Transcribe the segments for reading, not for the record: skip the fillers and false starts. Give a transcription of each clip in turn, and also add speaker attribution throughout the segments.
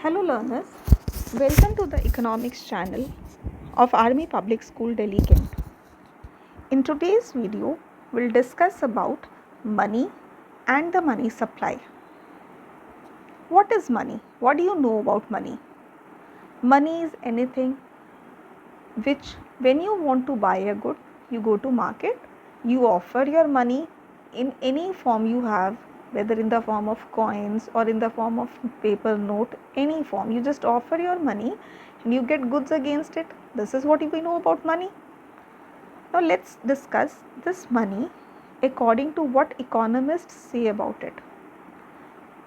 Speaker 1: Hello learners, welcome to the economics channel of Army Public School Delhi Kent. In today's video, we'll discuss about money and the money supply. What is money? What do you know about money? Money is anything which when you want to buy a good, you go to market, you offer your money in any form you have, whether in the form of coins or in the form of paper note, any form, you just offer your money and you get goods against it. This is what we know about money. Now let's discuss this money according to what economists say about it.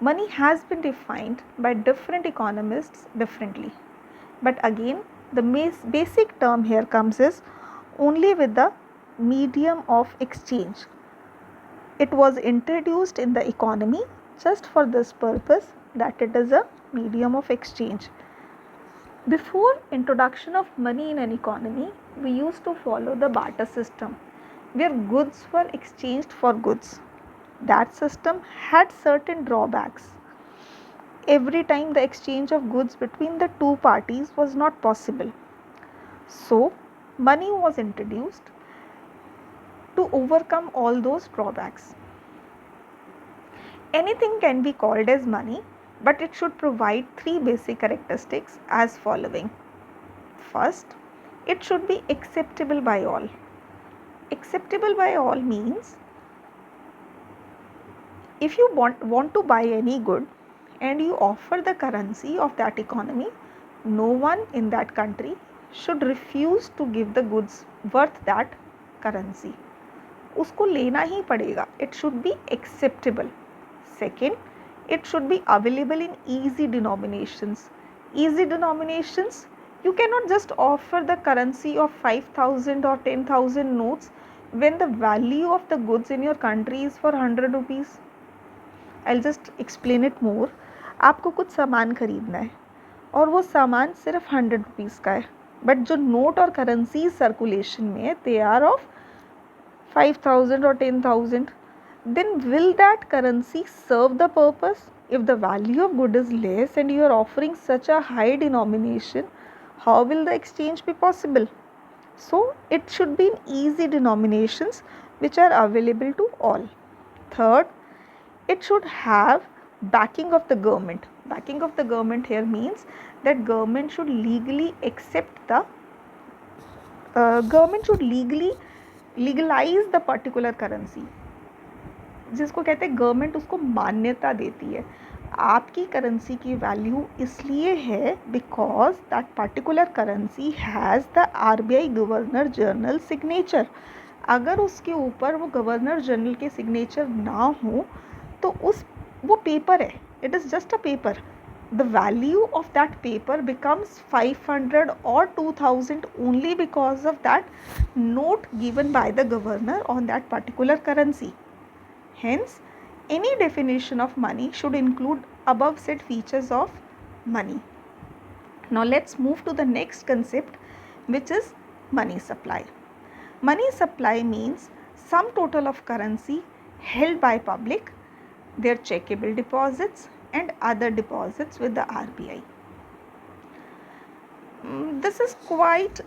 Speaker 1: Money has been defined by different economists differently, but again the basic term here comes is only with the medium of exchange. It was introduced in the economy just for this purpose, that it is a medium of exchange. Before introduction of money in an economy, we used to follow the barter system where goods were exchanged for goods. That system had certain drawbacks. Every time the exchange of goods between the two parties was not possible. So, money was introduced to overcome all those drawbacks. Anything can be called as money, but it should provide three basic characteristics as following. First, it should be acceptable by all. Acceptable by all means if you want to buy any good and you offer the currency of that economy, no one in that country should refuse to give the goods worth that currency. उसको लेना ही पड़ेगा. It should be acceptable. Second, it should be available in easy denominations. Easy denominations, you cannot just offer the currency of 5,000 or 10,000 notes when the value of the goods in your country is for 100 rupees. I'll just explain it more. आपको कुछ सामान खरीदना है और वो सामान सिर्फ 100 rupees का है, बट जो नोट और करेंसी सर्कुलेशन में है they are of 5,000 or 10,000. Then will that currency serve the purpose? If the value of good is less and you are offering such a high denomination, how will the exchange be possible? So it should be in easy denominations which are available to all. Third, it should have backing of the government. Backing of the government here means that government should legally accept the government should legalize the particular currency. जिसको कहते हैं government उसको मान्यता देती है. आपकी currency की value इसलिए है because that particular currency has the RBI governor general signature. अगर उसके ऊपर वो गवर्नर जनरल के सिग्नेचर ना हो तो वो पेपर है, it is just a paper. The value of that paper becomes 500 or 2,000 only because of that note given by the governor on that particular currency. Hence, any definition of money should include above said features of money. Now let's move to the next concept, which is money supply. Money supply means sum total of currency held by public, their checkable deposits and other deposits with the RBI. This is quite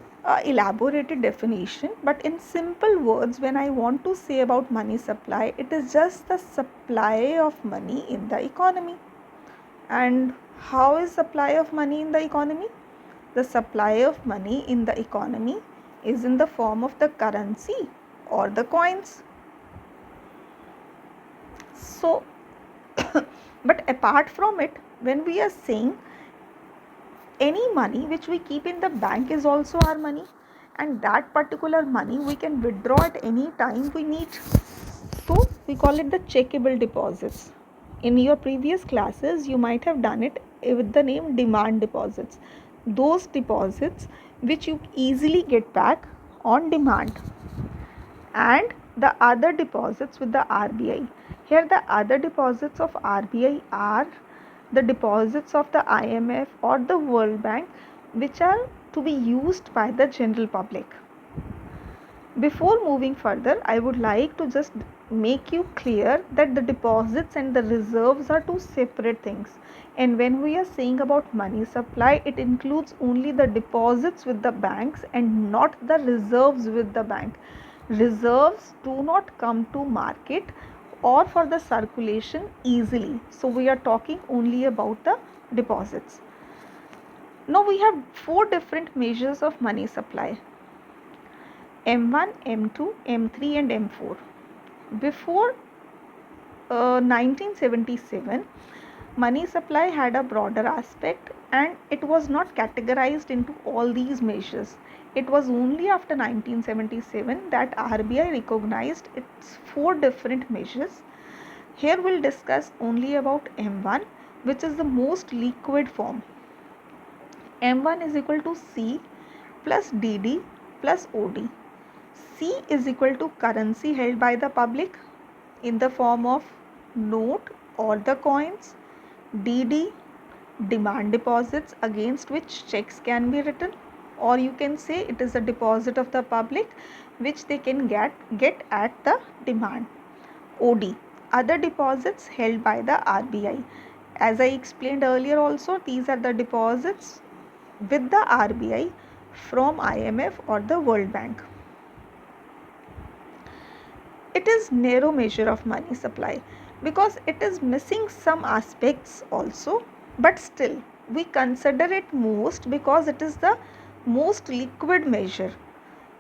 Speaker 1: elaborated definition, but in simple words, when I want to say about money supply, it is just the supply of money in the economy. And how is supply of money in the economy? The supply of money in the economy is in the form of the currency or the coins. So but apart from it, when we are saying any money which we keep in the bank is also our money, and that particular money we can withdraw at any time we need. So we call it the checkable deposits. In your previous classes you might have done it with the name demand deposits. Those deposits which you easily get back on demand. And the other deposits with the RBI. Here the other deposits of RBI are the deposits of the IMF or the World Bank, which are to be used by the general public. Before moving further, I would like to just make you clear that the deposits and the reserves are two separate things. And when we are saying about money supply, it includes only the deposits with the banks and not the reserves with the bank. Reserves do not come to market or for the circulation easily. So we are talking only about the deposits. Now we have four different measures of money supply: M1, M2, M3 and M4. Before 1977, money supply had a broader aspect and it was not categorized into all these measures. It was only after 1977 that RBI recognized its four different measures. Here we'll discuss only about M1, which is the most liquid form. M1 is equal to C plus DD plus OD. C is equal to currency held by the public in the form of note or the coins. DD, demand deposits against which checks can be written, or you can say it is a deposit of the public which they can get at the demand. OD, other deposits held by the RBI. As I explained earlier also, these are the deposits with the RBI from IMF or the World Bank. It is narrow measure of money supply because it is missing some aspects also, but still we consider it most because it is the most liquid measure,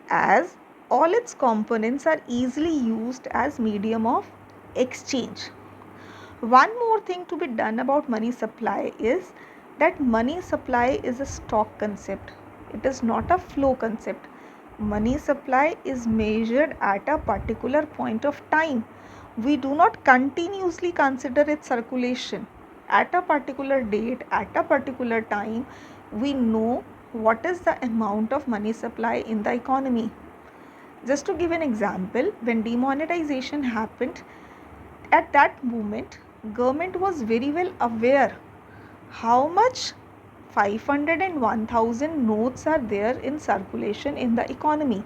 Speaker 1: as all its components are easily used as medium of exchange. One more thing to be done about money supply is that money supply is a stock concept. It is not a flow concept. Money supply is measured at a particular point of time. We do not continuously consider its circulation. At a particular date, at a particular time, we know what is the amount of money supply in the economy. Just to give an example, when demonetization happened, at that moment, government was very well aware how much 500 and 1000 notes are there in circulation in the economy.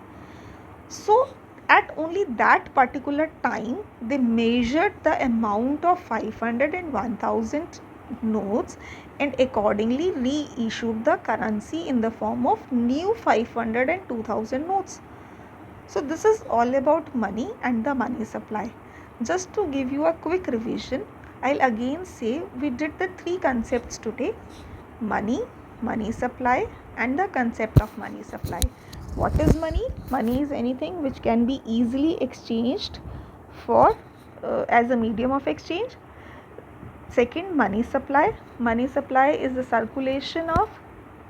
Speaker 1: So at only that particular time, they measured the amount of 500 and 1000 notes and accordingly reissued the currency in the form of new 500 and 2000 notes. So this is all about money and the money supply. Just to give you a quick revision, I'll again say we did the three concepts today: money, money supply and the concept of money supply. What is money? Money is anything which can be easily exchanged for as a medium of exchange. Second, money supply. Money supply is the circulation of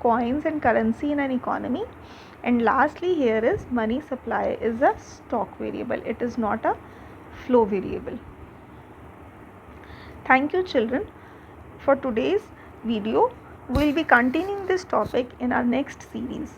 Speaker 1: coins and currency in an economy. And lastly, here is money supply is a stock variable. It is not a flow variable. Thank you, children, for today's video. We will be continuing this topic in our next series.